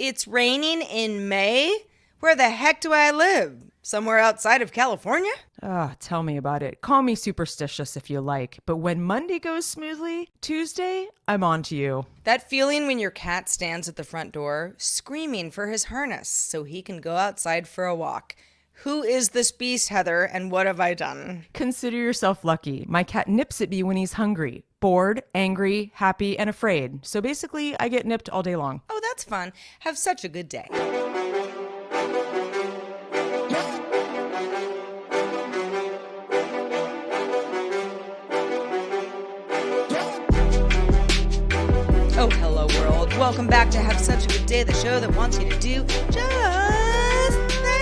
It's raining in May? Where the heck do I live? Somewhere outside of California? Ah, tell me about it. Call me superstitious if you like, but when Monday goes smoothly, Tuesday, I'm on to you. That feeling when your cat stands at the front door, screaming for his harness so he can go outside for a walk. Who is this beast, Heather, and what have I done? Consider yourself lucky. My cat nips at me when he's hungry, bored, angry, happy, and afraid. So basically, I get nipped all day long. Oh, that's fun. Have such a good day. Oh, hello, world. Welcome back to Have Such a Good Day, the show that wants you to do just that.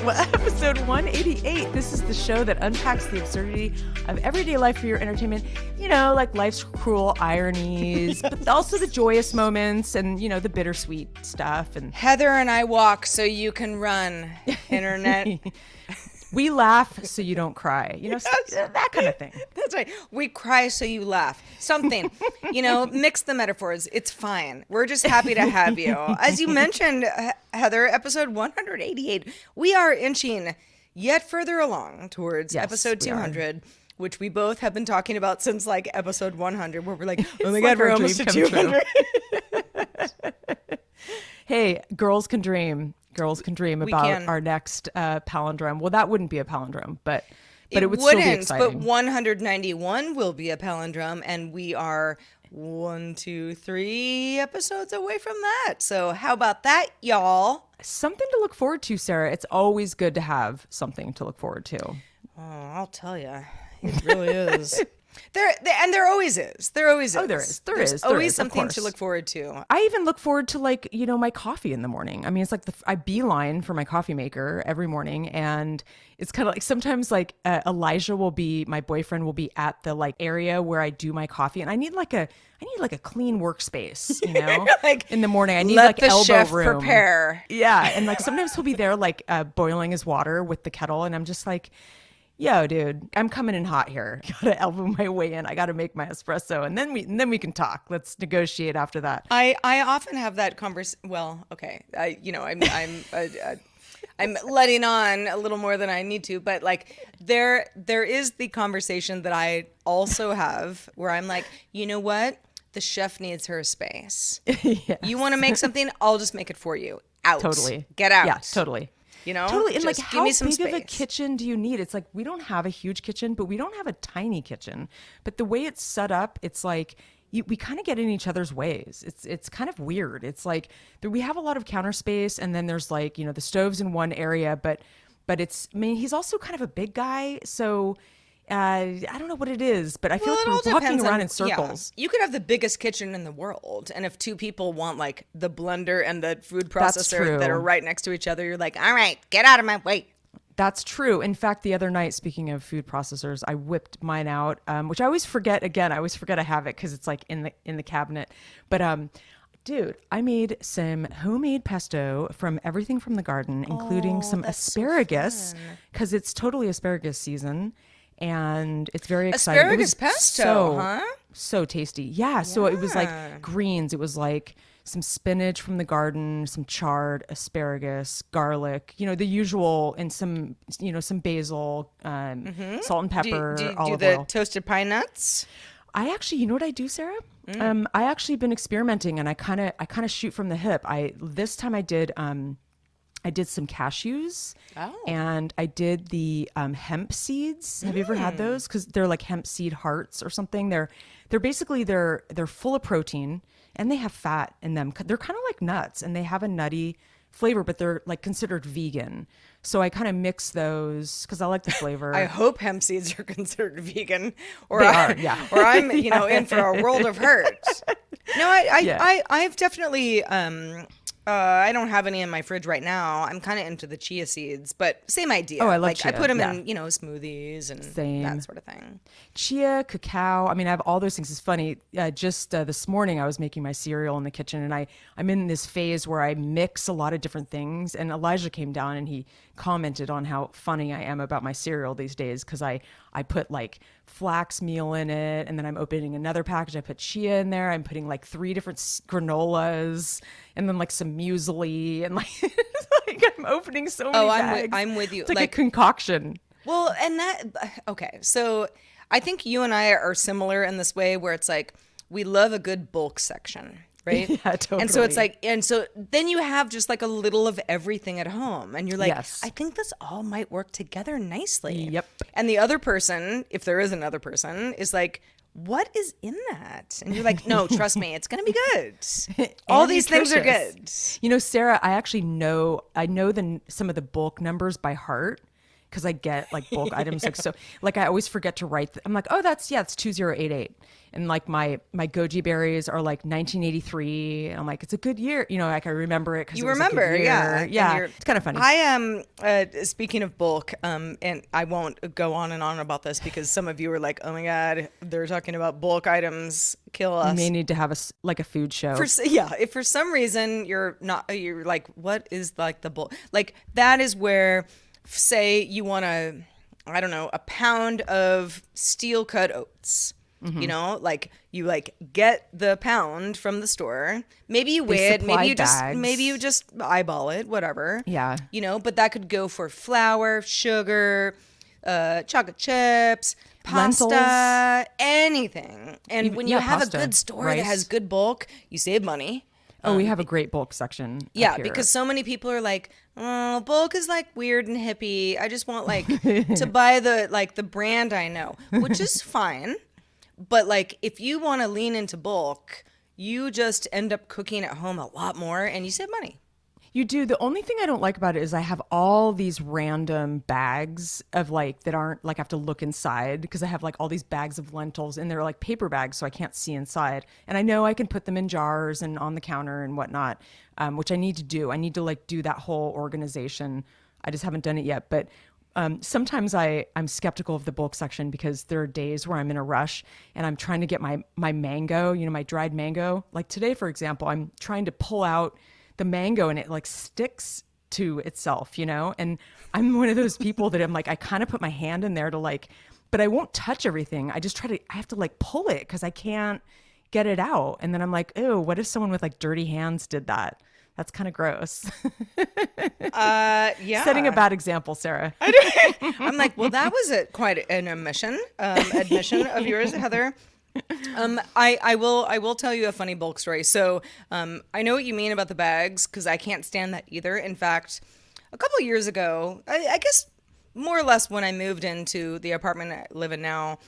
Well, episode 188. This is the show that unpacks the absurdity of everyday life for your entertainment. You know, like life's cruel ironies, but also the joyous moments and, you know, the bittersweet stuff. And Heather and I walk so you can run, internet. we laugh so you don't cry. You know, that kind of thing. That's right. We cry so you laugh. Something, you know, mix the metaphors. It's fine. We're just happy to have you. As you mentioned, Heather, episode 188, we are inching yet further along towards episode 200, which we both have been talking about since like episode 100, where we're like, oh my God, we're almost at 200. Hey, girls can dream. Girls can dream about our next palindrome. Well, that wouldn't be a palindrome, but it would still be exciting. But 191 will be a palindrome, and we are 1, 2, 3 episodes away from that. So how about that, y'all? Something to look forward to, Sarah. It's always good to have something to look forward to. Oh, I'll tell you, it really is. There always is. There always is. Oh, there is. There's always something to look forward to. I even look forward to, like, you know, my coffee in the morning. I mean, it's like I beeline for my coffee maker every morning, and it's kind of like sometimes like my boyfriend will be at the like area where I do my coffee, and I need like a clean workspace, you know, like in the morning. I need let like the elbow chef room. prepare. Yeah, and like sometimes he'll be there like boiling his water with the kettle, and I'm just like, yo, dude, I'm coming in hot here. Gotta elbow my way in. I gotta make my espresso, and then we can talk. Let's negotiate after that. I often have that conversation. Well, okay, I'm letting on a little more than I need to, but like there is the conversation that I also have where I'm like, you know what? The chef needs her space. Yes. You want to make something? I'll just make it for you. Out. Totally. Get out. Yeah, totally. You know, totally. And like, how big space. of a kitchen do you need? It's like, we don't have a huge kitchen, but we don't have a tiny kitchen. But the way it's set up, it's like we kind of get in each other's ways. It's kind of weird. It's like we have a lot of counter space, and then there's like, you know, the stoves in one area, but it's, I mean, he's also kind of a big guy, so I don't know what it is, but I feel like we're walking around in circles. Yeah. You could have the biggest kitchen in the world, and if two people want like the blender and the food processor that are right next to each other, you're like, all right, get out of my way. That's true. In fact, the other night, speaking of food processors, I whipped mine out, which I always forget. Again, I always forget I have it because it's like in the cabinet. But dude, I made some homemade pesto from everything from the garden, including some asparagus, because it's totally asparagus season. And it's very exciting. Asparagus pesto, huh? So tasty. Yeah. So it was like greens. It was like some spinach from the garden, some chard, asparagus, garlic, you know, the usual, and some, you know, some basil, salt and pepper, olive do the oil. Toasted pine nuts? I actually, you know what I do, Sarah? I actually been experimenting, and I kind of shoot from the hip. This time I did some cashews, and I did the hemp seeds. Have you ever had those? Because they're like hemp seed hearts or something. They're basically they're full of protein, and they have fat in them. They're kind of like nuts, and they have a nutty flavor, but they're like considered vegan. So I kind of mix those because I like the flavor. I hope hemp seeds are considered vegan, or they are, yeah. Or I'm you know in for a world of hurt. No, I've definitely. I don't have any in my fridge right now. I'm kind of into the chia seeds, but same idea. Oh, I love chia. I put them in, you know, smoothies and that sort of thing. Chia, cacao. I mean, I have all those things. It's funny. Just this morning, I was making my cereal in the kitchen, and I'm in this phase where I mix a lot of different things. And Elijah came down, and he commented on how funny I am about my cereal these days because I put like flax meal in it, and then I'm opening another package. I put chia in there. I'm putting like 3 different granolas, and then like some muesli, and like, like I'm opening so many bags. I'm with you. It's like a concoction. Well, and okay. So I think you and I are similar in this way where it's like we love a good bulk section. Right? Yeah, totally. And so it's like, and so then you have just like a little of everything at home. And you're like, Yes. I think this all might work together nicely. Yep. And the other person, if there is another person, is like, what is in that? And you're like, no, trust me, it's going to be good. All these things are good. You know, Sarah, I actually know some of the bulk numbers by heart because I get like bulk items. Like, so like I always forget to write. I'm like, oh, it's 2088. And like my goji berries are like 1983. I'm like, it's a good year. You know, like I remember it because You remember, yeah. Yeah. It's kind of funny. I am, speaking of bulk, and I won't go on and on about this because some of you are like, oh my God, they're talking about bulk items, kill us. You may need to have a food show. If for some reason you're like, what is like the bulk? Like that is where, say you want I don't know, a pound of steel cut oats. Mm-hmm. You know, like you like get the pound from the store. Maybe you weigh it. Maybe you just eyeball it. Whatever. Yeah. You know, but that could go for flour, sugar, chocolate chips, pasta, lentils, anything. And when you have pasta, a good store that has good bulk, you save money. Oh, we have a great bulk section. Yeah, because so many people are like, oh, bulk is like weird and hippie. I just want like to buy the brand I know, which is fine. But like if you want to lean into bulk, you just end up cooking at home a lot more and you save money. You do. The only thing I don't like about it is I have all these random bags of like that aren't like I have to look inside because I have like all these bags of lentils and they're like paper bags so I can't see inside. And I know I can put them in jars and on the counter and whatnot, which I need to do. I need to like do that whole organization. I just haven't done it yet. But sometimes I'm skeptical of the bulk section because there are days where I'm in a rush and I'm trying to get my mango, you know, my dried mango. Like today, for example, I'm trying to pull out the mango and it like sticks to itself, you know? And I'm one of those people that I'm like, I kind of put my hand in there to like, but I won't touch everything. I just I have to like pull it because I can't get it out. And then I'm like, oh, what if someone with like dirty hands did that? That's kind of gross. Yeah. Setting a bad example, Sarah. I'm like, well, that was quite an admission of yours, Heather. I will tell you a funny bulk story. So I know what you mean about the bags because I can't stand that either. In fact, a couple of years ago, I guess more or less when I moved into the apartment I live in now,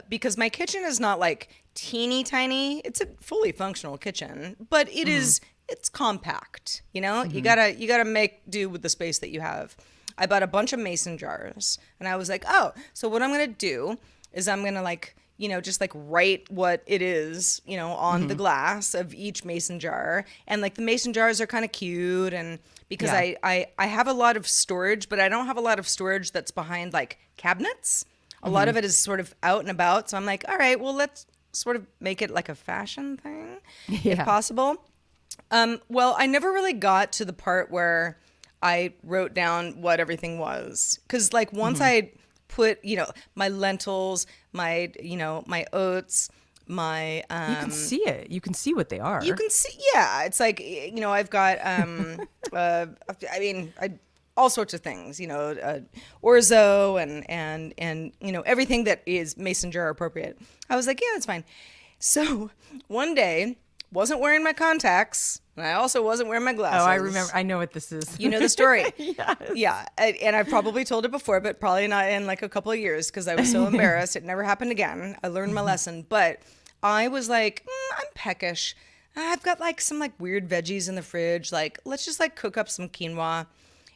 because my kitchen is not like teeny tiny. It's a fully functional kitchen, but it is. It's compact, you know. You gotta make do with the space that you have. I bought a bunch of mason jars, and I was like, oh, so what I'm gonna do is I'm gonna like, you know, just like write what it is, you know, on the glass of each mason jar, and like the mason jars are kind of cute, and because I have a lot of storage, but I don't have a lot of storage that's behind like cabinets. A lot of it is sort of out and about, so I'm like, all right, well, let's sort of make it like a fashion thing, if possible. Well, I never really got to the part where I wrote down what everything was. Because like once I put, you know, my lentils, my, you know, my oats, my... you can see it. You can see what they are. You can see, yeah. It's like, you know, I've got, all sorts of things, you know, orzo and, you know, everything that is mason jar appropriate. I was like, yeah, that's fine. So one day... wasn't wearing my contacts, and I also wasn't wearing my glasses. Oh, I remember. I know what this is. You know the story. Yes. Yeah. And I've probably told it before, but probably not in like a couple of years because I was so embarrassed. It never happened again. I learned my lesson. But I was like, I'm peckish. I've got like some like weird veggies in the fridge. Like, let's just like cook up some quinoa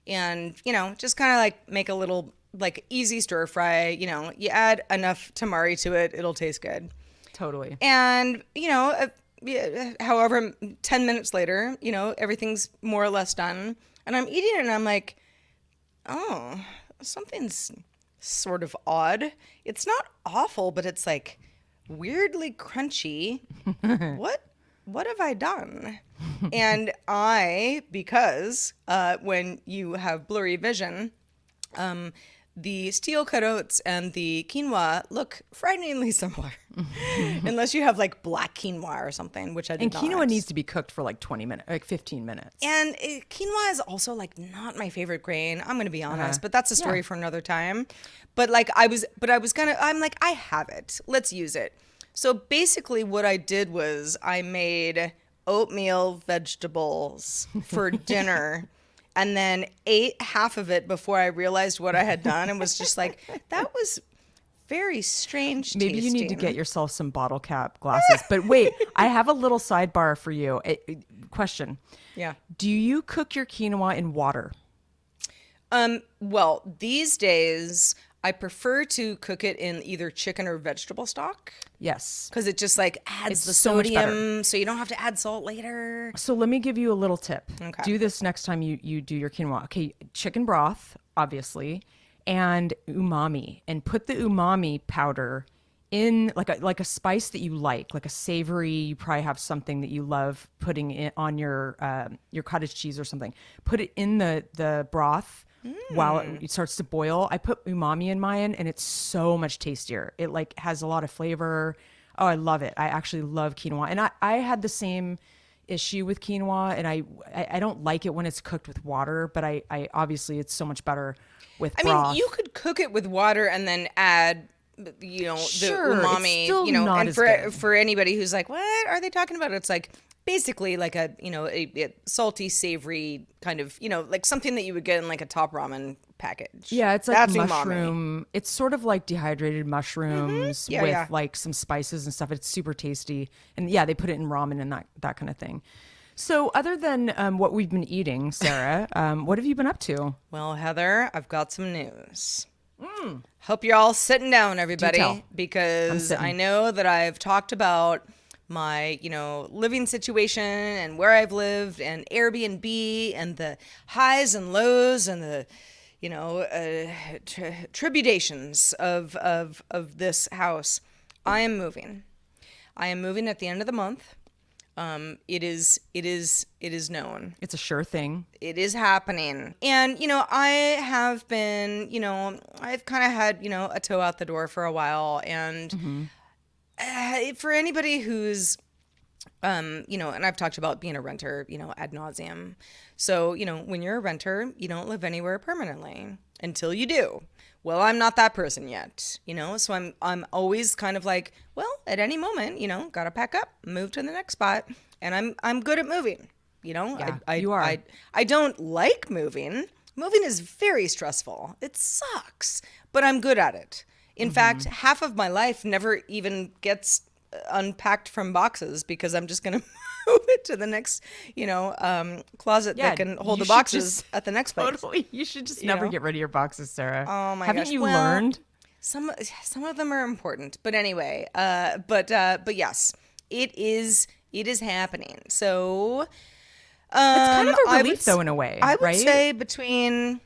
and, you know, just kind of like make a little like easy stir fry. You know, you add enough tamari to it, it'll taste good. Totally. And, you know, however, 10 minutes later, you know, everything's more or less done. And I'm eating it and I'm like, oh, something's sort of odd. It's not awful, but it's like weirdly crunchy. what have I done? And because when you have blurry vision, the steel cut oats and the quinoa look frighteningly similar. Unless you have like black quinoa or something, which I did not. And quinoa needs to be cooked for like 20 minutes, like 15 minutes. And quinoa is also like not my favorite grain. I'm going to be honest, but that's a story for another time. But like I'm like, I have it. Let's use it. So basically what I did was I made oatmeal vegetables for dinner. And then ate half of it before I realized what I had done and was just like, that was very strange Maybe tasting. you need to get yourself some bottle cap glasses. But wait, I have a little sidebar for you. Question. Yeah. Do you cook your quinoa in water? Well, these days I prefer to cook it in either chicken or vegetable stock. Yes. Because it just like adds the so much sodium, so you don't have to add salt later. So let me give you a little tip. Okay. Do this next time you do your quinoa. Okay, chicken broth, obviously, and umami. And put the umami powder in like a spice that you like a savory. You probably have something that you love putting it on your cottage cheese or something. Put it in the broth. While it starts to boil. I put umami in mine and it's so much tastier. It like has a lot of flavor. Oh, I love it. I actually love quinoa. And I had the same issue with quinoa, and I don't like it when it's cooked with water, but I obviously it's so much better with broth. I mean, you could cook it with water and then add the umami, it's still not and as good. for anybody who's like, what are they talking about? It's like basically like a salty, savory kind of, like something that you would get in like a top ramen package. Yeah, it's like that's mushroom. Umami. It's sort of like dehydrated mushrooms with yeah. like some spices and stuff. It's super tasty. And yeah, they put it in ramen and that kind of thing. So other than what we've been eating, Sarah, what have you been up to? Well, Heather, I've got some news. Hope you're all sitting down, everybody, because I know that I've talked about my, living situation and where I've lived and Airbnb and the highs and lows and the, tribulations of this house. I am moving at the end of the month. It is known. It's a sure thing. It is happening. And, I have been, I've kind of had, a toe out the door for a while. And for anybody who's, and I've talked about being a renter, ad nauseum. So, when you're a renter, you don't live anywhere permanently until you do. Well, I'm not that person yet, so I'm always kind of like, well, at any moment, got to pack up, move to the next spot, and I'm good at moving, Yeah, you are. I don't like moving. Moving is very stressful. It sucks, but I'm good at it. In fact, half of my life never even gets unpacked from boxes because I'm just going to move it to the next, closet that can hold the boxes at the next place. Totally. You should just never get rid of your boxes, Sarah. Oh my Haven't gosh. you Well, learned? Some of them are important, but anyway, but yes, it is happening. So, It's kind of a relief though in a way, I would right? say between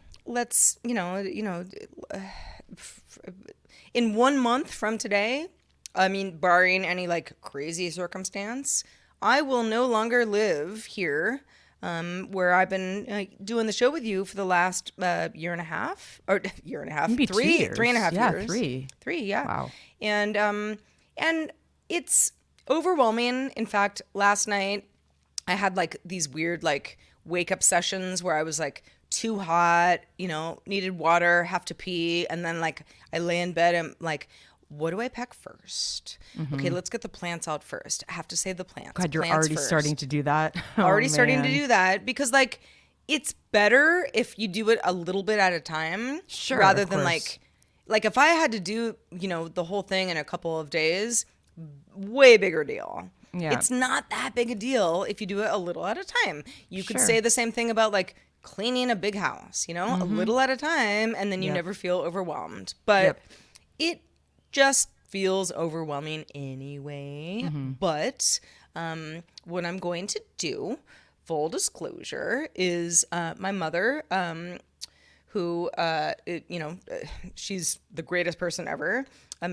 in 1 month from today, I mean, barring any like crazy circumstance, I will no longer live here, where I've been doing the show with you for the last year and a half, Maybe 2 years. 3.5 Yeah, years. 3, yeah. Wow. And it's overwhelming. In fact, last night I had like these weird like wake up sessions where I was like too hot, needed water, have to pee, and then like I lay in bed and like, what do I pack first? Okay, let's get the plants out first. I have to save the plants. God, you're Plants already first. starting to do that. Already Oh, starting to man. do that because like it's better if you do it a little bit at a time, Sure, rather of than course. like if I had to do the whole thing in a couple of days, way bigger deal. Yeah. It's not that big a deal if you do it a little at a time. You could Sure. say the same thing about like cleaning a big house, a little at a time, and then you Yep. never feel overwhelmed. But Yep. it just feels overwhelming anyway. But what I'm going to do, full disclosure, is my mother, who, she's the greatest person ever.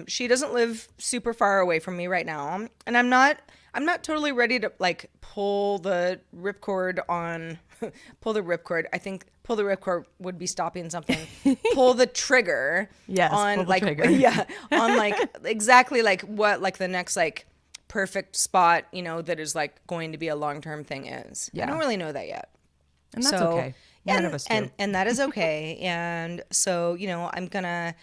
She doesn't live super far away from me right now, and I'm not totally ready to like pull the ripcord on, pull the ripcord. I think pull the ripcord would be stopping something. Pull the trigger. Yes, on pull the like trigger. yeah, on like exactly like what like the next like perfect spot, that is like going to be a long-term thing is. Yeah. I don't really know that yet. And that's okay. None of us do. And that is okay. And so, I'm gonna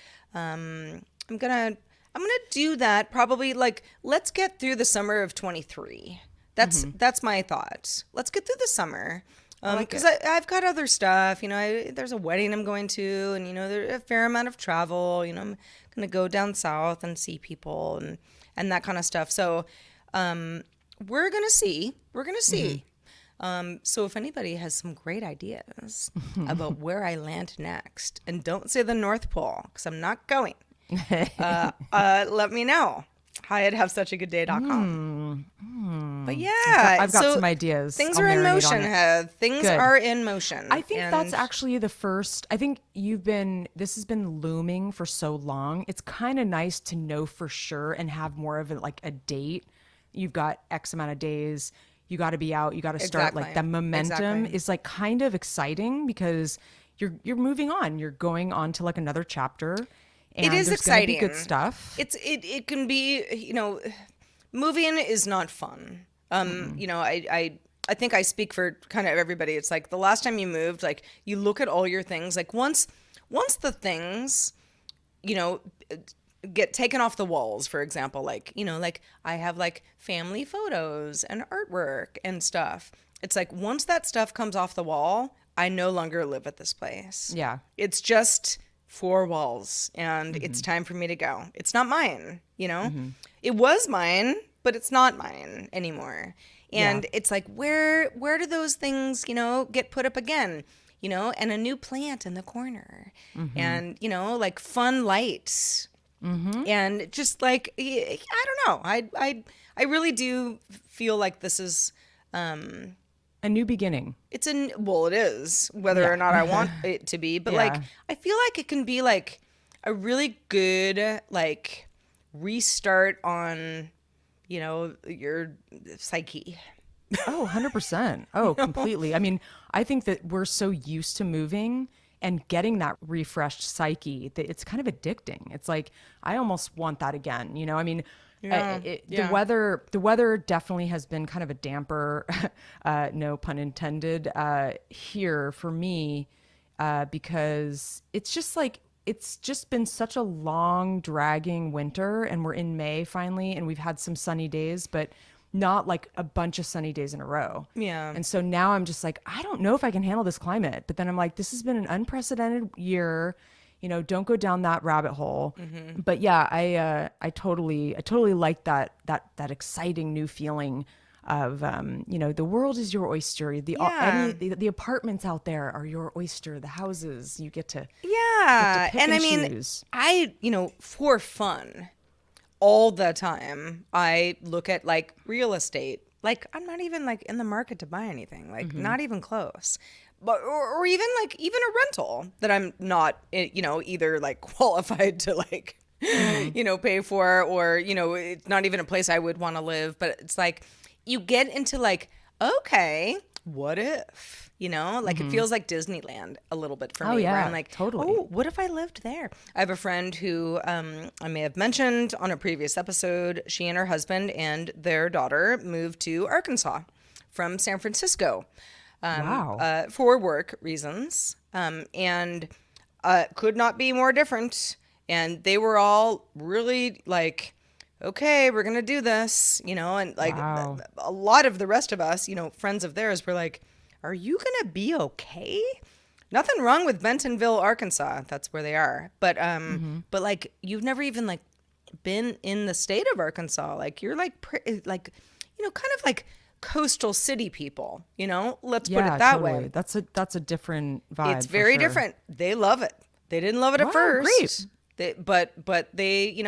do that probably like, let's get through the summer of 23. That's my thought. Let's get through the summer. Because I've got other stuff, there's a wedding I'm going to, and, there's a fair amount of travel, I'm going to go down south and see people and that kind of stuff. So, we're going to see. So if anybody has some great ideas about where I land next, and don't say the North Pole, because I'm not going, let me know. Hi at havesuchagagoodday.com. But yeah, I've got some ideas. Things I'll are in marinate motion, on it. Heath. Things Good. are in motion. I think that's actually the first. I think this has been looming for so long. It's kind of nice to know for sure and have more of a date. You've got X amount of days. You got to be out. You got to start. Exactly. Like the momentum is like kind of exciting because you're moving on. You're going on to like another chapter. And it is there's exciting. Gonna be good stuff. It can be, moving is not fun. I think I speak for kind of everybody. It's like the last time you moved, like you look at all your things, like once the things, get taken off the walls, for example, like, like I have like family photos and artwork and stuff. It's like once that stuff comes off the wall, I no longer live at this place. Yeah. It's just 4 walls and it's time for me to go. It's not mine, It was mine, but it's not mine anymore. And it's like, where do those things, get put up again, and a new plant in the corner and, like fun lights and just like, I don't know. I really do feel like this is, a new beginning. it is, whether or not I want it to be, but like, I feel like it can be like a really good, like restart on, your psyche. Oh, 100%. Oh, completely. I mean, I think that we're so used to moving and getting that refreshed psyche that it's kind of addicting. It's like, I almost want that again. I mean, the weather definitely has been kind of a damper, no pun intended, here for me, because it's just been such a long dragging winter, and we're in May finally, and we've had some sunny days, but not like a bunch of sunny days in a row. Yeah. And so now I'm just like, I don't know if I can handle this climate. But then I'm like, this has been an unprecedented year. Don't go down that rabbit hole. But yeah, I totally like that exciting new feeling of the world is your oyster. The apartments out there are your oyster. The houses you get to pick and I mean, choose. for fun, all the time I look at like real estate. Like I'm not even like in the market to buy anything. Like not even close. But or even a rental that I'm not either like qualified to like pay for, or it's not even a place I would want to live. But it's like you get into like, okay, what if it feels like Disneyland a little bit for me. Oh, yeah, where I'm like, totally. oh, what if I lived there? I have a friend who I may have mentioned on a previous episode. She and her husband and their daughter moved to Arkansas from San Francisco. Wow. For work reasons, and could not be more different. And they were all really like, okay, we're going to do this, and like a lot of the rest of us, friends of theirs were like, are you going to be okay? Nothing wrong with Bentonville, Arkansas. That's where they are. But, but like, you've never even like been in the state of Arkansas. Like you're like, kind of like coastal city people, let's put it that way. That's a different vibe. It's very different. They love it. They didn't love it at first. Great. But they,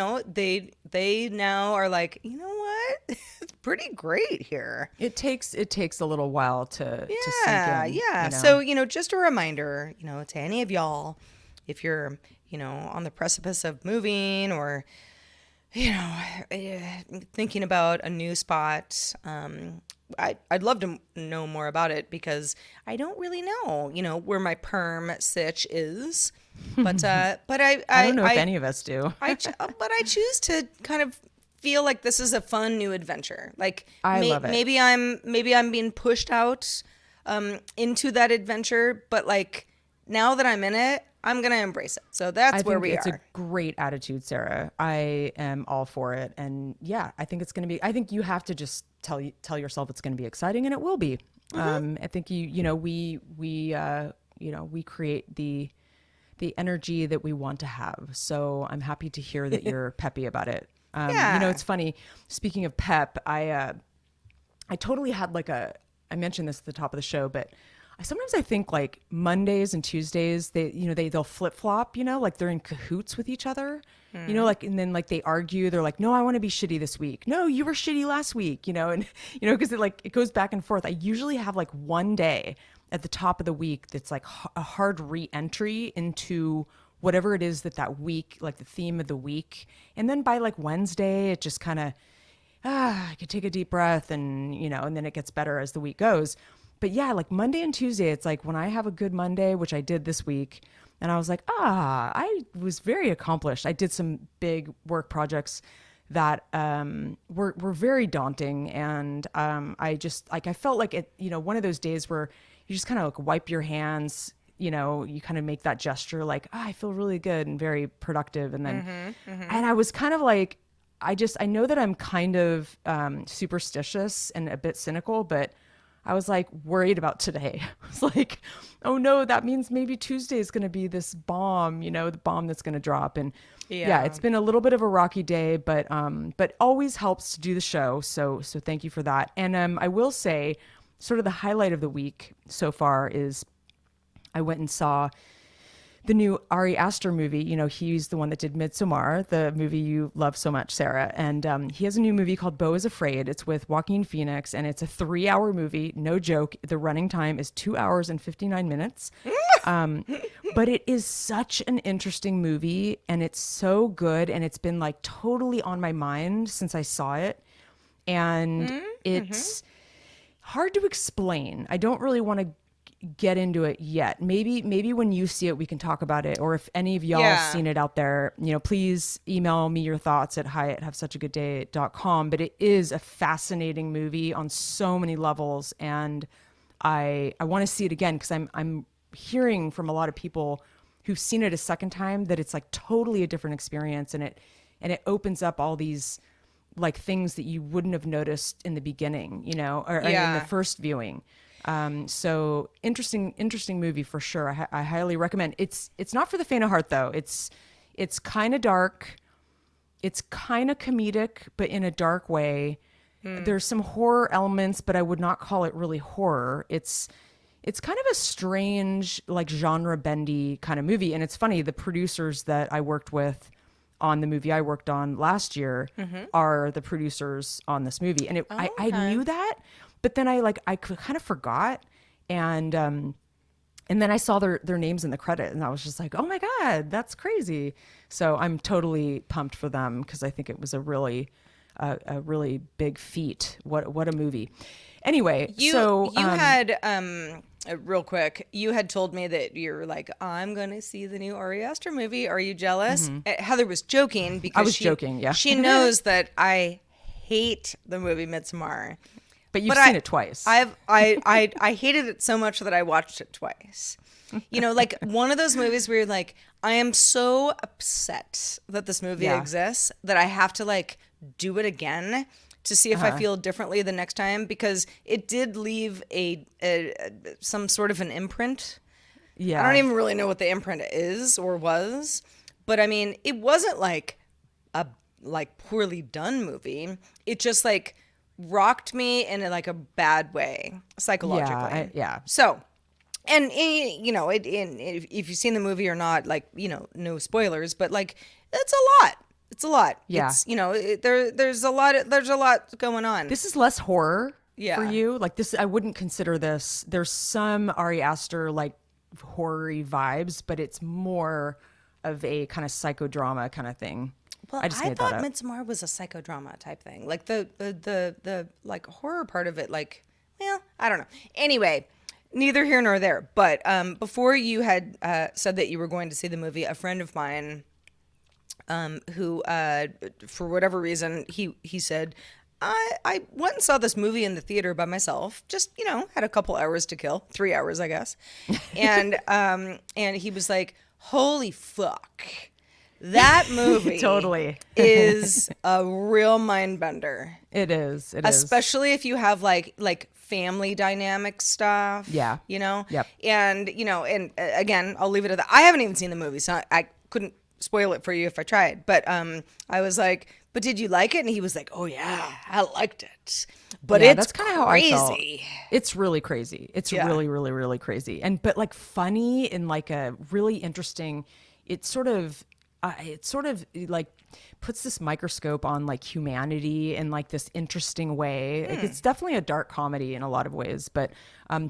they now are like, you know what? It's pretty great here. It takes a little while to sink Yeah, in. yeah. You know? So, just a reminder, to any of y'all, if you're, on the precipice of moving or, thinking about a new spot, I'd love to know more about it because I don't really know, where my perm sitch is. But I don't know if any of us do. But I choose to kind of feel like this is a fun new adventure. Like I love it. Maybe I'm being pushed out into that adventure, but like now that I'm in it, I'm gonna embrace it. So that's where we are. It's a great attitude, Sarah. I am all for it, and yeah, I think it's gonna be. I think you have to just tell yourself it's gonna be exciting, and it will be. I think we create the energy that we want to have. So I'm happy to hear that you're peppy about it. It's funny. Speaking of pep, I totally had I mentioned this at the top of the show, but sometimes I think like Mondays and Tuesdays, they'll flip flop, like they're in cahoots with each other, and then like they argue. They're like, no, I want to be shitty this week. No, you were shitty last week, and because it goes back and forth. I usually have like one day at the top of the week that's like a hard re-entry into whatever it is that week, like the theme of the week. And then by like Wednesday, it just kind of, I could take a deep breath and then it gets better as the week goes. But yeah, like Monday and Tuesday, it's like when I have a good Monday, which I did this week, and I was like, I was very accomplished. I did some big work projects that were very daunting. And I felt like it, one of those days where you just kind of like wipe your hands, you kind of make that gesture like, I feel really good and very productive. And then, and I was kind of like, I know that I'm kind of superstitious and a bit cynical, but I was like worried about today. I was like, oh no, that means maybe Tuesday is going to be this bomb, the bomb that's going to drop. And yeah, it's been a little bit of a rocky day, but always helps to do the show. So thank you for that. And I will say sort of the highlight of the week so far is I went and saw the new Ari Aster movie. He's the one that did Midsommar, the movie you love so much, Sarah. And he has a new movie called Beau is Afraid. It's with Joaquin Phoenix, and it's a 3-hour movie. No joke. The running time is 2 hours and 59 minutes. But it is such an interesting movie, and it's so good, and it's been like totally on my mind since I saw it. And it's hard to explain. I don't really want to get into it yet. Maybe when you see it, we can talk about it. Or if any of y'all have seen it out there, please email me your thoughts at hi@havessuchagoodday.com. But it is a fascinating movie on so many levels. And I want to see it again because I'm hearing from a lot of people who've seen it a second time that it's like totally a different experience. And it opens up all these like things that you wouldn't have noticed in the beginning, or in the first viewing. So interesting movie for sure. I highly recommend. It's not for the faint of heart though. It's kind of dark. It's kind of comedic, but in a dark way. There's some horror elements, but I would not call it really horror. It's kind of a strange, like genre bendy kind of movie. And it's funny, the producers that I worked with on the movie I worked on last year are the producers on this movie. And I knew that. But then I kind of forgot, and then I saw their names in the credit, and I was just like, oh my God, that's crazy. So I'm totally pumped for them because I think it was a really big feat. What a movie. Anyway, you had real quick, you had told me that you're like, I'm going to see the new Ari Aster movie. Are you jealous? Heather was joking because I was joking. Yeah, she knows that I hate the movie Midsommar. But you've seen it twice. I hated it so much that I watched it twice. Like one of those movies where you're like, I am so upset that this movie exists that I have to like do it again to see if I feel differently the next time, because it did leave some sort of an imprint. Yeah. I don't even really know what the imprint is or was, but I mean, it wasn't like a poorly done movie. It just like rocked me in like a bad way psychologically. So, and if you've seen the movie or not, like, no spoilers, but like it's a lot. It's a lot. Yeah. It's, there's a lot going on. This is less horror Yeah. for you. Like this, I wouldn't consider this. There's some Ari Aster like horror-y vibes, but it's more of a kind of psychodrama kind of thing. Well, I just made thought that up. Midsommar was a psychodrama type thing. Like the like horror part of it, like, well, I don't know. Anyway, neither here nor there. But before you had said that you were going to see the movie, a friend of mine, who for whatever reason he said, I went and saw this movie in the theater by myself. Just, had a couple hours to kill, 3 hours, I guess. And he was like, "Holy fuck, that movie Totally is a real mind bender." It is. Especially if you have like family dynamic stuff. Yeah. Yep. And again, I'll leave it at that. I haven't even seen the movie, so I couldn't spoil it for you if I tried. But I was like, "But did you like it?" And he was like, "Oh yeah, I liked it." But yeah, it's that's kind of how I felt. crazy. It's really crazy. It's really, really, really crazy. But like funny in like a really interesting. It sort of like puts this microscope on like humanity in like this interesting way. Like, it's definitely a dark comedy in a lot of ways, but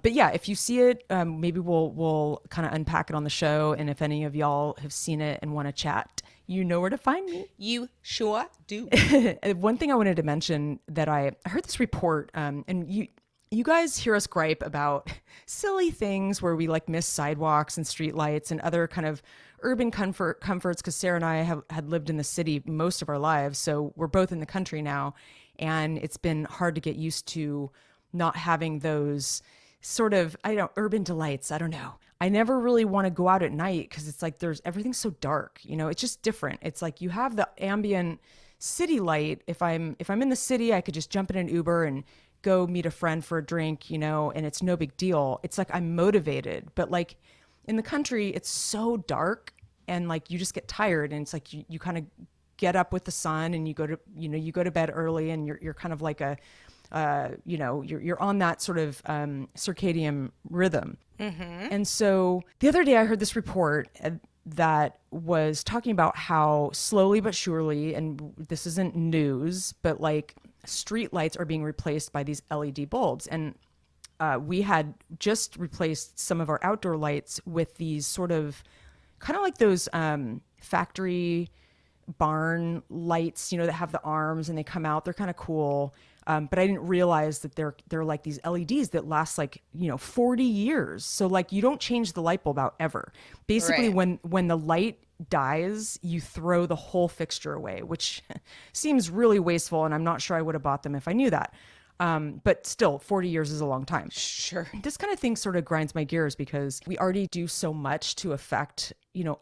yeah, if you see it, maybe we'll kind of unpack it on the show. And if any of y'all have seen it and want to chat, you know where to find me. You sure do. One thing I wanted to mention that I heard this report, and you guys hear us gripe about silly things where we like miss sidewalks and streetlights and other kind of urban comforts, because Sarah and I had lived in the city most of our lives, so we're both in the country now, and it's been hard to get used to not having those sort of urban delights. I don't know. I never really want to go out at night because it's like everything's so dark. It's just different. It's like you have the ambient city light. If I'm in the city, I could just jump in an Uber and go meet a friend for a drink, and it's no big deal. It's like I'm motivated, but like in the country, it's so dark and like you just get tired, and it's like you kind of get up with the sun and you go to bed early, and you're kind of like you're on that sort of circadian rhythm. Mm-hmm. And so the other day I heard this report that was talking about how slowly but surely, and this isn't news, but like street lights are being replaced by these LED bulbs. And we had just replaced some of our outdoor lights with these sort of kind of like those factory barn lights, that have the arms and they come out. They're kind of cool. But I didn't realize that they're like these LEDs that last 40 years. So like you don't change the light bulb out ever. Basically, right. when the light dies, you throw the whole fixture away, which seems really wasteful. And I'm not sure I would have bought them if I knew that. But still, 40 years is a long time. Sure. This kind of thing sort of grinds my gears because we already do so much to affect,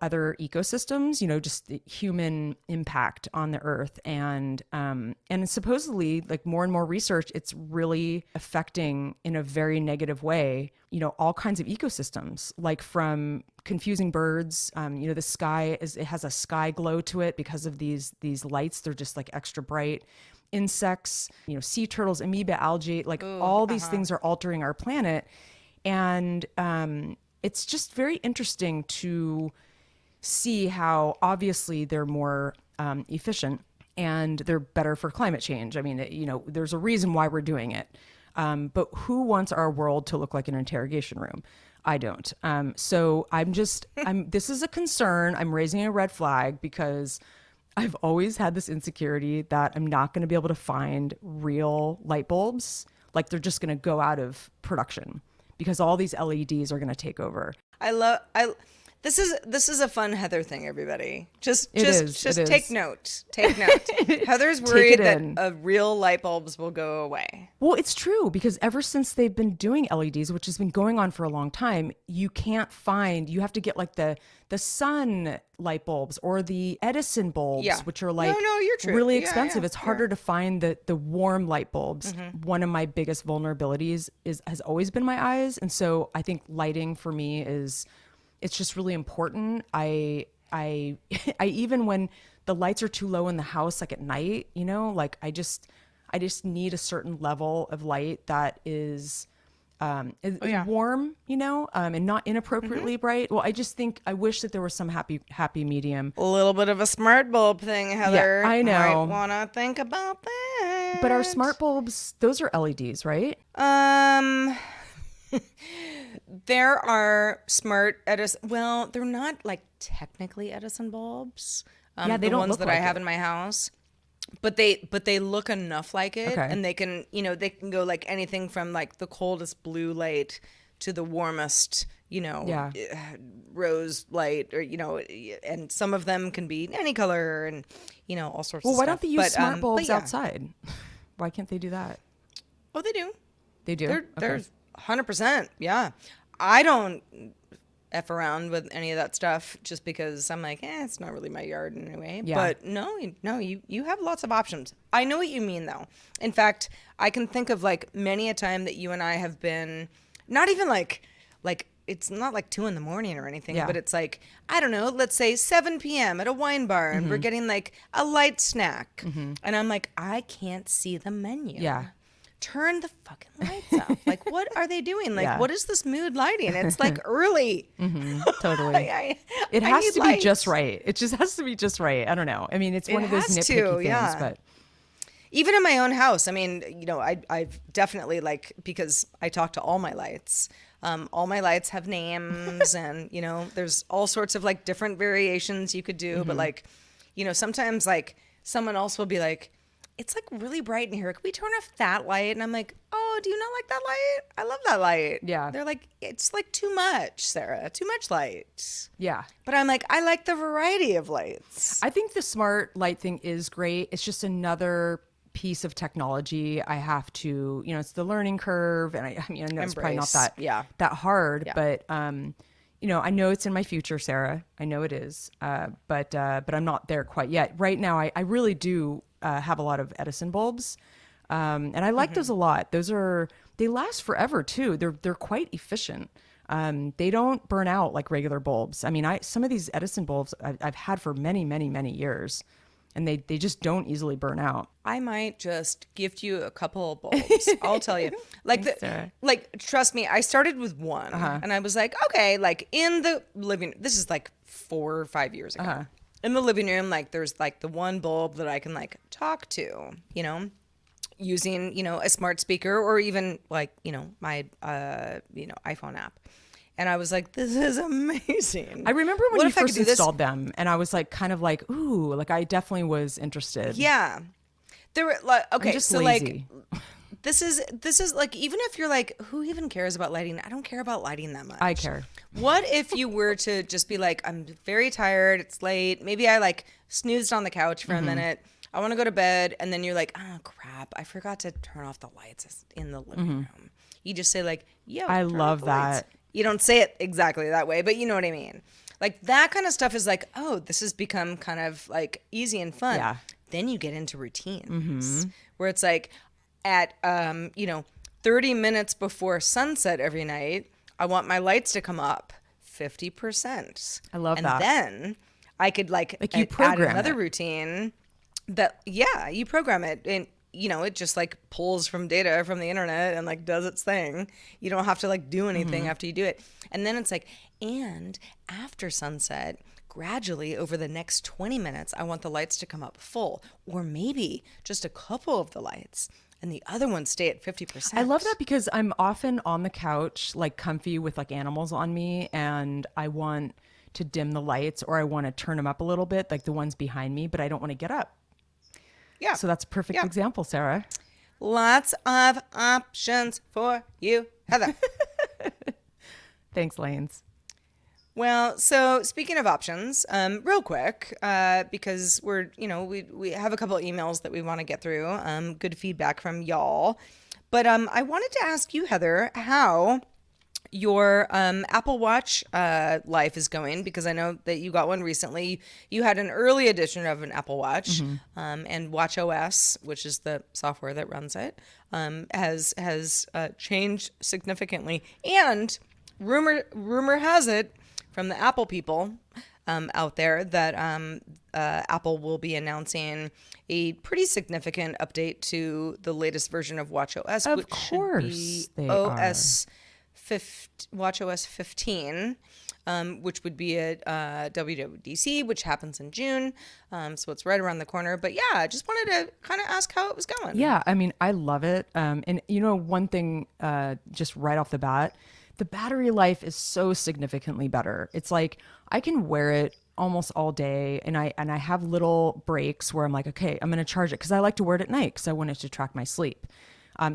other ecosystems, just the human impact on the earth. And supposedly, like more and more research, it's really affecting in a very negative way, all kinds of ecosystems, like from confusing birds. The sky it has a sky glow to it because of these lights. They're just like extra bright. Insects, sea turtles, amoeba, algae, like all these things are altering our planet. And it's just very interesting to see how obviously they're more efficient and they're better for climate change. I mean, there's a reason why we're doing it. But who wants our world to look like an interrogation room? I don't. So this is a concern. I'm raising a red flag because I've always had this insecurity that I'm not going to be able to find real light bulbs. Like they're just going to go out of production because all these LEDs are going to take over. This is a fun Heather thing, everybody. Just It take note. Take note. Heather's worried that real light bulbs will go away. Well, it's true because ever since they've been doing LEDs, which has been going on for a long time, you have to get like the sun light bulbs or the Edison bulbs, which are like you're true. really expensive. It's harder to find the warm light bulbs. Mm-hmm. One of my biggest vulnerabilities has always been my eyes. And so I think lighting for me it's just really important. I even when the lights are too low in the house, like at night, like I just need a certain level of light that is is warm, and not inappropriately bright. Well, I just think I wish that there was some happy medium. A little bit of a smart bulb thing, Heather. Yeah, I know. Might want to think about that. But our smart bulbs, those are LEDs, right? There are smart Edison. Well, they're not like technically Edison bulbs. Yeah, they the don't ones look that like I have it. in my house. But they look enough like it, Okay. and they can go like anything from like the coldest blue light to the warmest rose light, or and some of them can be any color, and all sorts of Well, stuff. why don't they use smart but bulbs yeah. outside? Why can't they do that? Oh, they do. They do. They're 100%. Yeah, I don't F around with any of that stuff just because I'm like, it's not really my yard anyway. Yeah. But no, you have lots of options. I know what you mean though. In fact, I can think of like many a time that you and I have been not even like it's not like 2 a.m. or anything, Yeah. but it's like, I don't know, let's say 7 p.m. at a wine bar and we're getting like a light snack. And I'm like, I can't see the menu. Yeah. Turn the fucking lights up. Like, what are they doing? Like, Yeah. what is this mood lighting? It's like early. Totally. It I has need to lights. be just right. It just has to be just right. I don't know. I mean, it's one of those has nitpicky to, things, yeah. but Even in my own house, I mean, I've definitely like, because I talk to all my lights. All my lights have names, and there's all sorts of like different variations you could do. But like, sometimes like someone else will be like, it's like really bright in here. Can we turn off that light? And I'm like, oh, do you not like that light? I love that light. Yeah. They're like, it's like too much, Sarah. Too much light. yeah. But I'm like, I like the variety of lights. I think the smart light thing is great. It's just another piece of technology I have to, it's the learning curve, and I mean, I know it's probably not Embrace. that hard, Yeah. but I know it's in my future, Sarah. I know it is, but I'm not there quite yet. Right now, I really do have a lot of Edison bulbs, and I like those a lot. They last forever too. They're quite efficient. They don't burn out like regular bulbs. I mean, some of these Edison bulbs I've had for many, many, many years, and they just don't easily burn out. I might just gift you a couple of bulbs. I'll tell you. Thanks, Sarah. Trust me, I started with one, and I was like, okay, like in the living, this is like 4 or 5 years ago. In the living room, like there's like the one bulb that I can like talk to, using, a smart speaker, or even like, my, iPhone app. And I was like, this is amazing. I remember when What you if I could first do this? installed them, and I was like, kind of like, ooh, like I definitely was interested. Yeah. There were like, okay, I'm just so lazy. like this is like, even if you're like, who even cares about lighting? I don't care about lighting that much. I care. What if you were to just be like, I'm very tired, it's late, maybe I like snoozed on the couch for a minute, I want to go to bed, and then you're like, oh crap, I forgot to turn off the lights in the living room. You just say like, yo, I turn off love the lights. that. You don't say it exactly that way, but you know what I mean. Like that kind of stuff is like, oh, this has become kind of like easy and fun. Yeah. Then you get into routines where it's like at 30 minutes before sunset every night, I want my lights to come up 50%. I love and that. And then I could like you add program another it. routine that, yeah, you program it, and it just like pulls from data from the internet and like does its thing. You don't have to like do anything after you do it. And then it's like, and after sunset, gradually over the next 20 minutes, I want the lights to come up full, or maybe just a couple of the lights and the other ones stay at 50%. I love that because I'm often on the couch, like comfy with like animals on me, and I want to dim the lights, or I want to turn them up a little bit, like the ones behind me, but I don't want to get up. Yeah. So that's a perfect Yeah. example, Sarah. Lots of options for you, Heather. Thanks, Lanes. Well, so speaking of options, real quick, because we have a couple of emails that we want to get through, good feedback from y'all. But I wanted to ask you, Heather, how your Apple Watch life is going, because I know that you got one recently. You had an early edition of an Apple Watch, and Watch OS, which is the software that runs it, has changed significantly. And rumor has it from the Apple people out there that Apple will be announcing a pretty significant update to the latest version of Watch OS, Of which course should be they OS WatchOS 15, which would be at WWDC, which happens in June. So it's right around the corner. But yeah, I just wanted to kind of ask how it was going. Yeah, I mean, I love it. And you know, one thing, just right off the bat, the battery life is so significantly better. It's like I can wear it almost all day, and I have little breaks where I'm like, okay, I'm going to charge it because I like to wear it at night because I want it to track my sleep.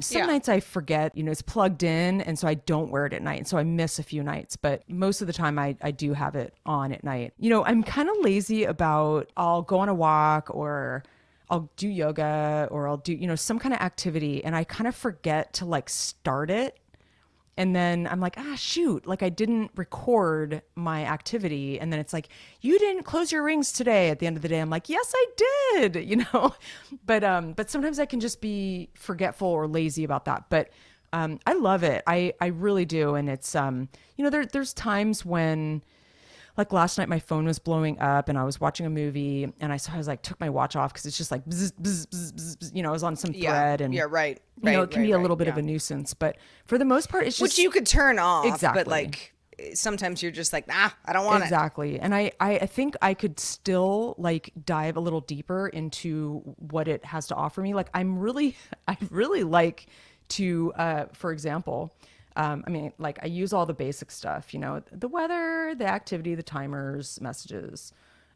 Some nights I forget, you know, it's plugged in, and so I don't wear it at night, and so I miss a few nights. But most of the time, I do have it on at night. You know, I'm kind of lazy about, I'll go on a walk, or I'll do yoga, or I'll do, you know, some kind of activity, and I kind of forget to like start it. And then I'm like, shoot, like I didn't record my activity. And then it's like, you didn't close your rings today at the end of the day. I'm like, yes, I did, you know, but sometimes I can just be forgetful or lazy about that. But I love it. I really do. And it's, you know, there's times when, like last night, my phone was blowing up and I was watching a movie, and I was like, took my watch off because it's just like, bzz, bzz, bzz, bzz, bzz, you know, I was on some thread, and right. You know, it can be a little bit of a nuisance, but for the most part, it's just, which you could turn off. Exactly. But like sometimes you're just like, I don't want it. Exactly. And I think I could still like dive a little deeper into what it has to offer me. Like I really like to, for example, I mean, like I use all the basic stuff, you know, the weather, the activity, the timers, messages,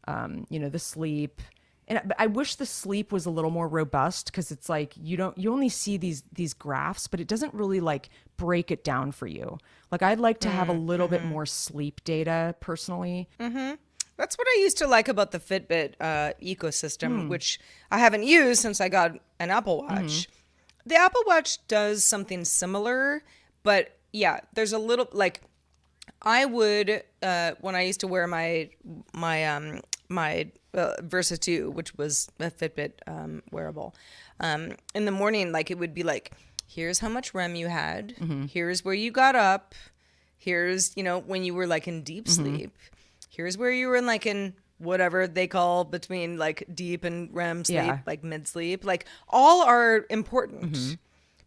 you know, the sleep. And I wish the sleep was a little more robust, because it's like you only see these graphs, but it doesn't really like break it down for you. Like I'd like to have a little bit more sleep data personally. That's what I used to like about the Fitbit ecosystem, which I haven't used since I got an Apple Watch. The Apple Watch does something similar, but yeah, there's a little like I would when I used to wear my Versa 2, which was a Fitbit wearable, in the morning, like it would be like, here's how much REM you had, here's where you got up, here's, you know, when you were like in deep sleep, here's where you were in like in whatever they call between like deep and REM sleep, like mid sleep, like all are important.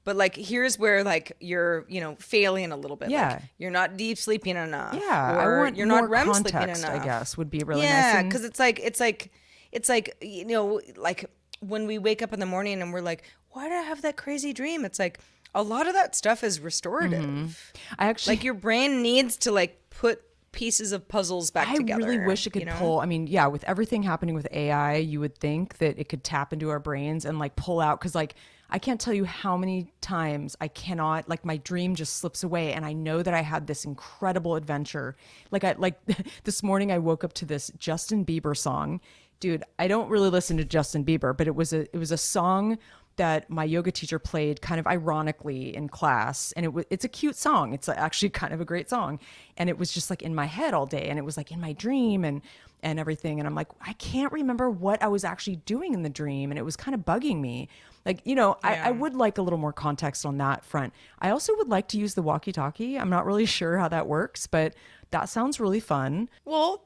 But like, here's where like you're, you know, failing a little bit. Yeah. Like, you're not deep sleeping enough. Yeah. Or I want you're more not REM context, sleeping enough. I guess would be really nice. Yeah. Cause it's like, you know, like when we wake up in the morning and we're like, why did I have that crazy dream? It's like a lot of that stuff is restorative. I actually, like your brain needs to like put pieces of puzzles back together. I really wish it could pull. I mean, yeah, with everything happening with AI, you would think that it could tap into our brains and like pull out. Cause like, I can't tell you how many times I cannot, like my dream just slips away, and I know that I had this incredible adventure. Like this morning I woke up to this Justin Bieber song. Dude, I don't really listen to Justin Bieber, but it was a song that my yoga teacher played kind of ironically in class, and it's a cute song. It's actually kind of a great song, and it was just like in my head all day, and it was like in my dream and everything, and I'm like, I can't remember what I was actually doing in the dream, and it was kind of bugging me. Like, you know, I would like a little more context on that front. I also would like to use the walkie-talkie. I'm not really sure how that works, but that sounds really fun. Well,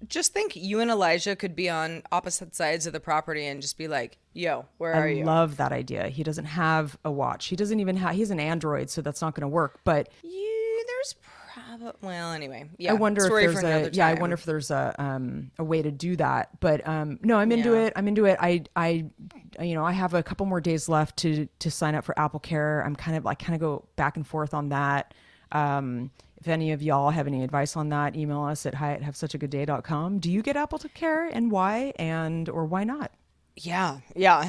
just think you and Elijah could be on opposite sides of the property and just be like, yo, where are you? I love that idea. He doesn't have a watch. He doesn't even have, he's an Android, so that's not going to work. But there's probably, well, anyway, yeah. I wonder I wonder if there's a way to do that. But no, I'm into it. I you know, I have a couple more days left to sign up for Apple Care. I kind of go back and forth on that. If any of y'all have any advice on that, email us at hi@havesuchagoodday.com. Do you get Apple Care, and why, or why not? Yeah.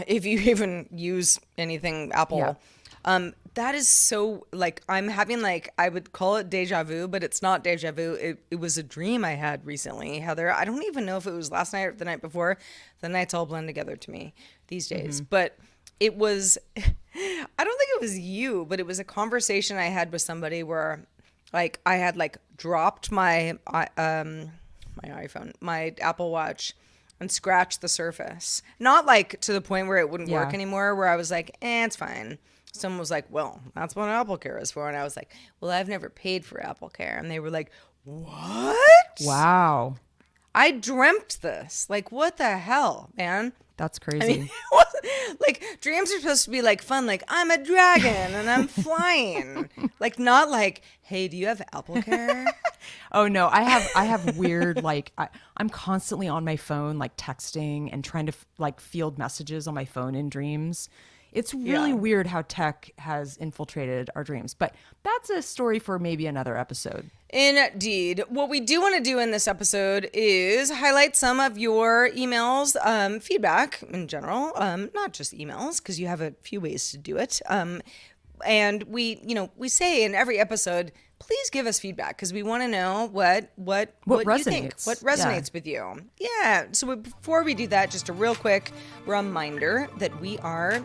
If you even use anything Apple, that is so like I'm having like I would call it deja vu, but it's not deja vu. It was a dream I had recently, Heather. I don't even know if it was last night or the night before. The nights all blend together to me these days, but it was. I don't think it was you, but it was a conversation I had with somebody where. Like I had like dropped my iPhone, my Apple Watch, and scratched the surface. Not like to the point where it wouldn't work anymore, where I was like, it's fine. Someone was like, well, that's what Apple Care is for. And I was like, well, I've never paid for Apple Care. And they were like, what? Wow. I dreamt this. Like, what the hell, man? That's crazy. I mean, like dreams are supposed to be like fun. Like I'm a dragon and I'm flying. Like not like, hey, do you have Apple Care? Oh no, I have weird I'm constantly on my phone like texting and trying to like field messages on my phone in dreams. It's really weird how tech has infiltrated our dreams, but that's a story for maybe another episode. Indeed. What we do want to do in this episode is highlight some of your emails, feedback in general, not just emails, because you have a few ways to do it. And we say in every episode, please give us feedback because we want to know what resonates. you think, what resonates with you. Yeah. So before we do that, just a real quick reminder that we are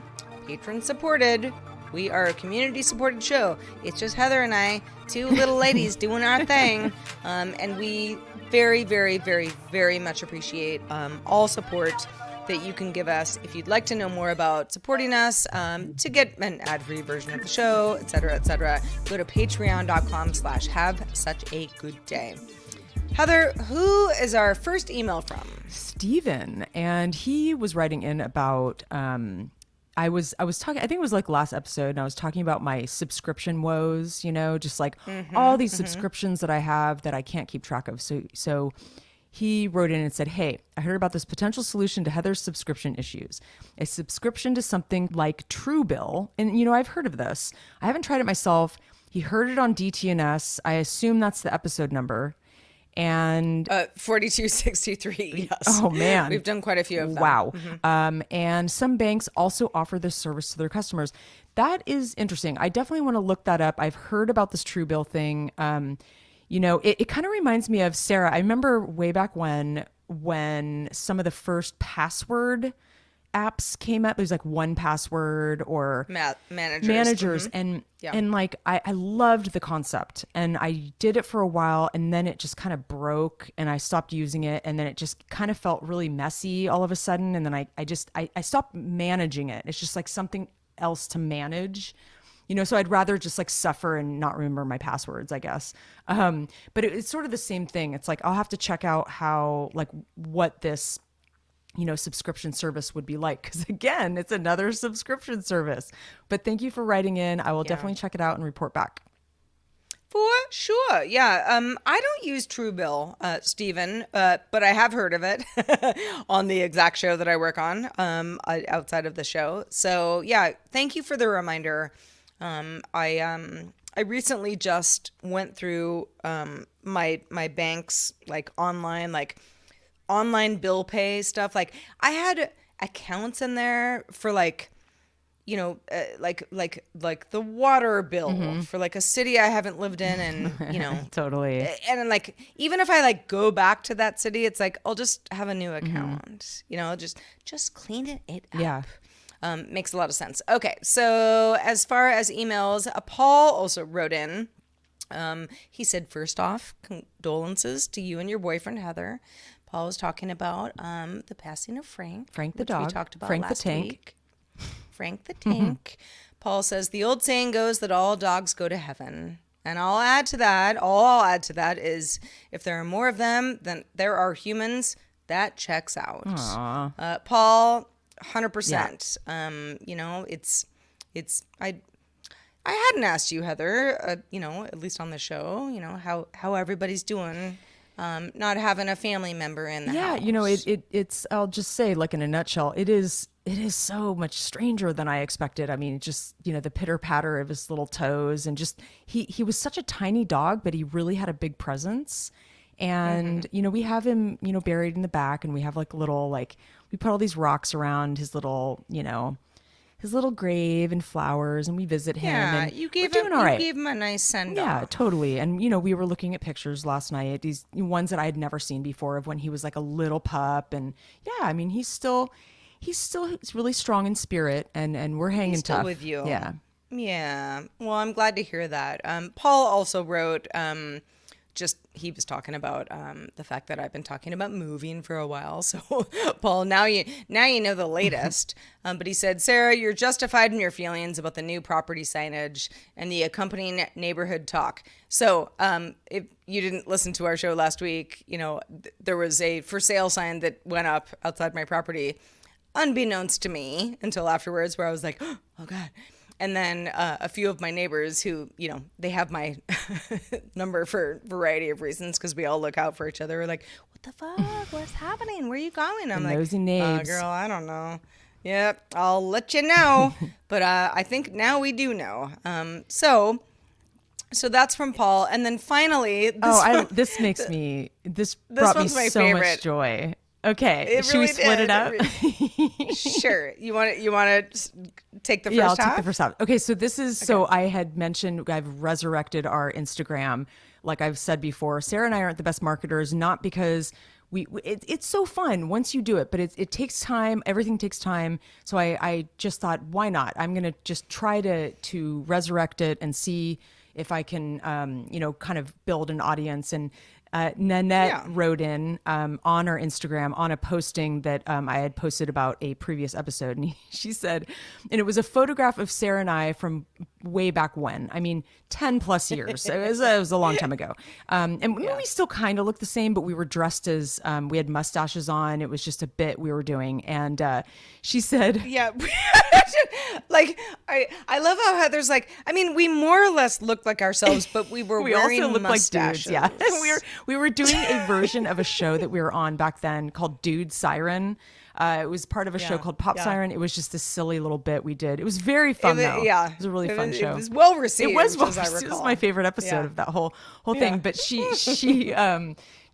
patron supported. We are a community supported show. It's just Heather and I, two little ladies doing our thing. And we very, very, very, very much appreciate all support that you can give us. If you'd like to know more about supporting us, to get an ad-free version of the show, etc., go to patreon.com/have-such-a-good-day. Heather, who is our first email from? Steven, and he was writing in about I was talking, I think it was like last episode, and I was talking about my subscription woes, just like all these subscriptions that I have that I can't keep track of. So he wrote in and said, hey, I heard about this potential solution to Heather's subscription issues. A subscription to something like Truebill. And, I've heard of this. I haven't tried it myself. He heard it on DTNS. I assume that's the episode number. And 4263. Yes. Oh man, we've done quite a few of them. Wow. And some banks also offer this service to their customers. That is interesting. I definitely want to look that up. I've heard about this Truebill thing. It kind of reminds me of Sarah. I remember way back when some of the first password apps came up. It was like 1Password or managers. And like, I loved the concept and I did it for a while and then it just kind of broke and I stopped using it. And then it just kind of felt really messy all of a sudden. And then I stopped managing it. It's just like something else to manage, so I'd rather just like suffer and not remember my passwords, I guess. But it's sort of the same thing. It's like, I'll have to check out what this subscription service would be like. Because again, it's another subscription service. But thank you for writing in. I will definitely check it out and report back. For sure. Yeah. I don't use Truebill, Stephen, but I have heard of it on the exact show that I work on outside of the show. So yeah, thank you for the reminder. I recently just went through my bank's online bill pay stuff. Like I had accounts in there for like the water bill for like a city I haven't lived in and Totally. And then like even if I like go back to that city, it's like I'll just have a new account. Just clean it up. Yeah. Makes a lot of sense. Okay, so as far as emails, Paul also wrote in. He said, first off, condolences to you and your boyfriend, Heather. Paul was talking about the passing of Frank. Frank the which dog. We talked about Frank last the tank. week. Frank the tank. Paul says, the old saying goes that all dogs go to heaven. And all I'll add to that is if there are more of them than there are humans, that checks out. Paul, 100%. Yeah. I hadn't asked you, Heather, at least on the show, how everybody's doing. Not having a family member in the house. Yeah, it's I'll just say, like in a nutshell, it is so much stranger than I expected. I mean, just, the pitter patter of his little toes and just he was such a tiny dog, but he really had a big presence. And, we have him, buried in the back and we have like little, we put all these rocks around his little, his little grave and flowers, and we visit him. Yeah, and you gave him a nice send-off. Yeah, totally. And we were looking at pictures last night, these ones that I had never seen before of when he was like a little pup. And yeah, I mean, he's really strong in spirit, and we're hanging tough. Still with you. Yeah. Yeah. Well, I'm glad to hear that. Paul also wrote, he was talking about the fact that I've been talking about moving for a while. So Paul, now you know the latest. But he said, Sarah, you're justified in your feelings about the new property signage and the accompanying neighborhood talk. So if you didn't listen to our show last week, there was a for sale sign that went up outside my property, unbeknownst to me until afterwards, where I was like, oh God. And then a few of my neighbors who, they have my number for a variety of reasons because we all look out for each other. We're like, what the fuck? What's happening? Where are you going? I'm like, nosy neighbors. Girl, I don't know. Yep, I'll let you know. But I think now we do know. So that's from Paul. And then finally. This brought me so favorite. Much joy. Okay, should we split it up? Sure. You want to take the first half? Yeah, I'll take the first half. Okay, so this is, so I had mentioned I've resurrected our Instagram. Like I've said before, Sarah and I aren't the best marketers, not because it's so fun once you do it, but it takes time. Everything takes time. So I just thought, why not? I'm going to just try to resurrect it and see if I can, kind of build an audience. And Nanette wrote in on our Instagram on a posting that I had posted about a previous episode. And she said, and it was a photograph of Sarah and I from way back when. I mean, 10 plus years. It was a long time ago. And we still kind of look the same, but we were dressed as, we had mustaches on. It was just a bit we were doing. And she said... Yeah. Like, I love how Heather's like, I mean, we more or less looked like ourselves, but we were wearing also looked mustaches. Like dudes, yeah. We were doing a version of a show that we were on back then called Dude Siren. It was part of a show called Pop Siren. It was just a silly little bit we did. It was very fun, though. Yeah. It was a really fun show. It was well received. It was well received. It was my favorite episode of that whole thing. But she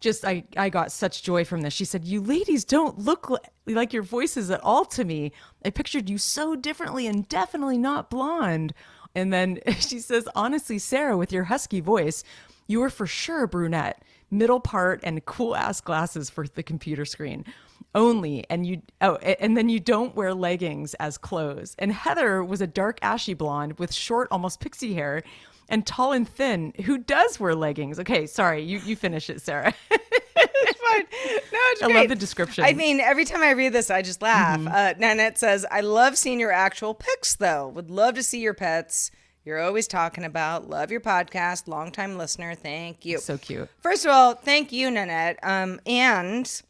just, I got such joy from this. She said, you ladies don't look like your voices at all to me. I pictured you so differently and definitely not blonde. And then she says, honestly, Sarah, with your husky voice, you were for sure brunette, middle part and cool ass glasses for the computer screen only. And then you don't wear leggings as clothes. And Heather was a dark ashy blonde with short, almost pixie hair, and tall and thin, who does wear leggings. Okay, sorry, you finish it, Sarah. It's fine. No, it's great. I love the description. I mean, every time I read this, I just laugh. Nanette says, I love seeing your actual pics, though. Would love to see your pets. You're always talking about. Love your podcast. Longtime listener. Thank you. So cute. First of all, thank you, Nanette. And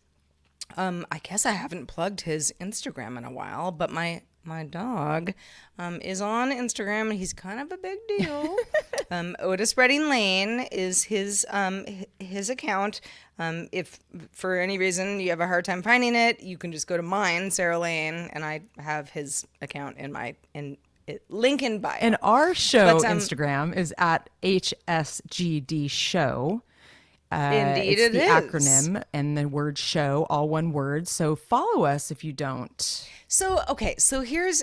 I guess I haven't plugged his Instagram in a while, but my dog is on Instagram, and he's kind of a big deal. Otis Redding Lane is his account. If for any reason you have a hard time finding it, you can just go to mine, Sarah Lane, and I have his account in link in bio. And our show Instagram is at HSGD Show. Indeed, it's the acronym and the word show, all one word. So follow us if you don't. So here's,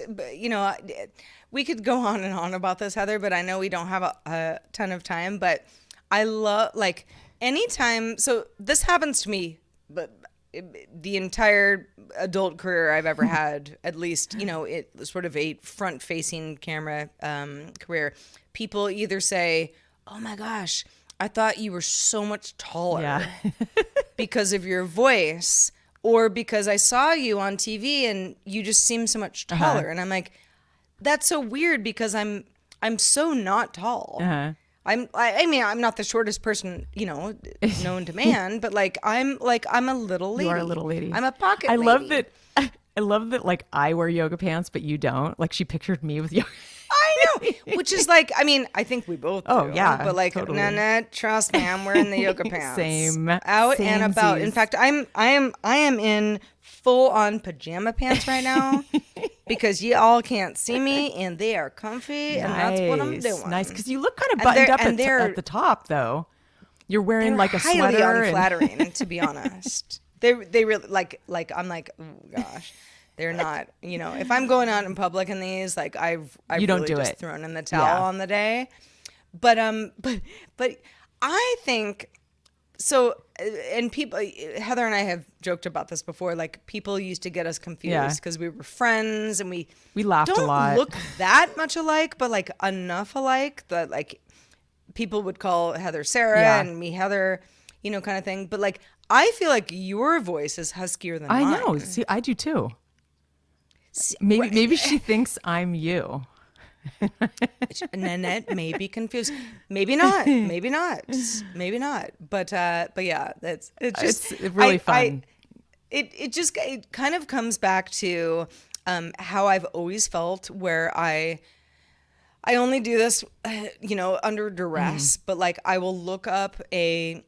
we could go on and on about this, Heather, but I know we don't have a ton of time. But I love, like, anytime. So this happens to me, but the entire adult career I've ever had, at least, it sort of a front-facing camera career. People either say, "Oh my gosh, I thought you were so much taller because of your voice," or because I saw you on TV and you just seem so much taller. And I'm like, that's so weird because I'm so not tall. I mean, I'm not the shortest person, known to man, but I'm a little lady. You are a little lady. I'm a pocket lady. I love that like I wear yoga pants, but you don't. Like she pictured me with yoga. I know, which is like, I mean, I think we both do. Oh, yeah. But like, totally. Nana, trust me, I'm wearing the yoga pants. Same. Out and about. In fact, I am in full on pajama pants right now because you all can't see me and they are comfy and that's what I'm doing. Nice, because you look kind of buttoned up at the top though. You're wearing like a sweater. Highly unflattering, to be honest. They really like I'm like, oh gosh. They're not, if I'm going out in public in these, like I've you don't really do just it. thrown in the towel on the day. But I think so. And people, Heather and I have joked about this before. Like people used to get us confused because we were friends and we laughed a lot. Don't look that much alike, but like enough alike that like people would call Heather Sarah Yeah. and me Heather, kind of thing. But like, I feel like your voice is huskier than I mine. know. See, I do too. Maybe she thinks I'm you. Nanette may be confused. Maybe not. Maybe not. Maybe not. But yeah, it's just It's really fun. It kind of comes back to how I've always felt, where I only do this, under duress, but like I will look up a,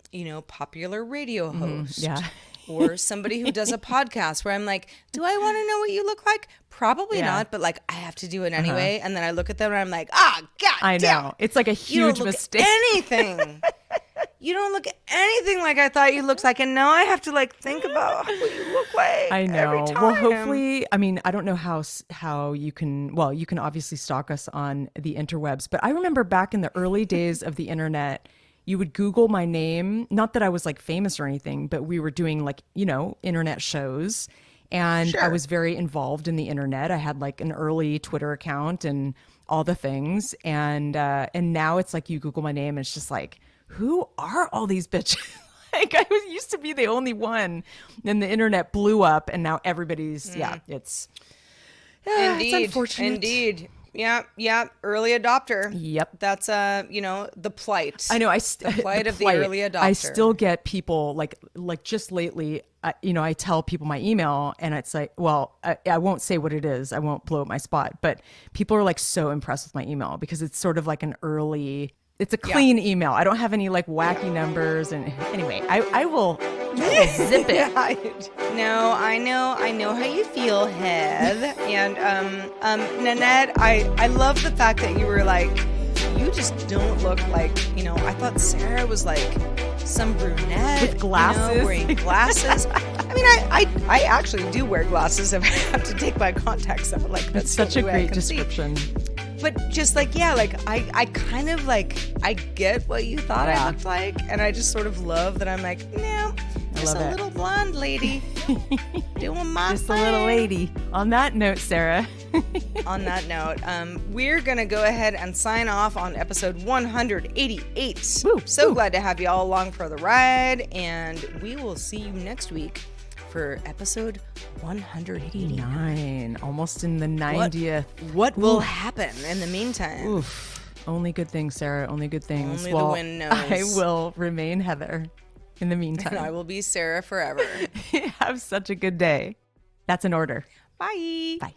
popular radio host. Yeah. Or somebody who does a podcast where I'm like, do I want to know what you look like? Probably not, but like I have to do it anyway. And then I look at them and I'm like, God I damn. know. It's like a You don't huge look mistake. anything. You don't look anything like I thought you looked like, and now I have to like think about what you look like. I know. Every time. Well, hopefully, I mean, I don't know how you can. Well, you can obviously stalk us on the interwebs, but I remember back in the early days of the internet, you would Google my name. Not that I was like famous or anything, but we were doing like internet shows, and I was very involved in the internet. I had like an early Twitter account and all the things, and now it's like you Google my name, and it's just like, who are all these bitches? Like I used to be the only one, then the internet blew up, and now everybody's it's Indeed. it's unfortunate. Indeed. Yeah. Early adopter. Yep. That's the plight. I know. The plight of the early adopter. I still get people like just lately. I tell people my email, and it's like, well, I won't say what it is. I won't blow up my spot, but people are like so impressed with my email because it's sort of like an early. It's a clean email. I don't have any like wacky numbers. And anyway, I will zip it. No, I know how you feel, Heath. And Nanette, I love the fact that you were like, you just don't look like, I thought Sarah was like some brunette with glasses, wearing glasses. I mean, I actually do wear glasses if I have to take my contacts out. Like that's such a great description. But just like, I kind of like, I get what you thought I looked like. And I just sort of love that I'm like, no, just a little blonde lady doing my just thing. a little lady. On that note, Sarah. On that note, we're going to go ahead and sign off on episode 188. Woo. Glad to have you all along for the ride. And we will see you next week for episode 189. Almost in the 90th. What will happen in the meantime? Oof. Only good things, Sarah. Only good things. Only the wind knows. I will remain Heather in the meantime. And I will be Sarah forever. Have such a good day. That's an order. Bye. Bye.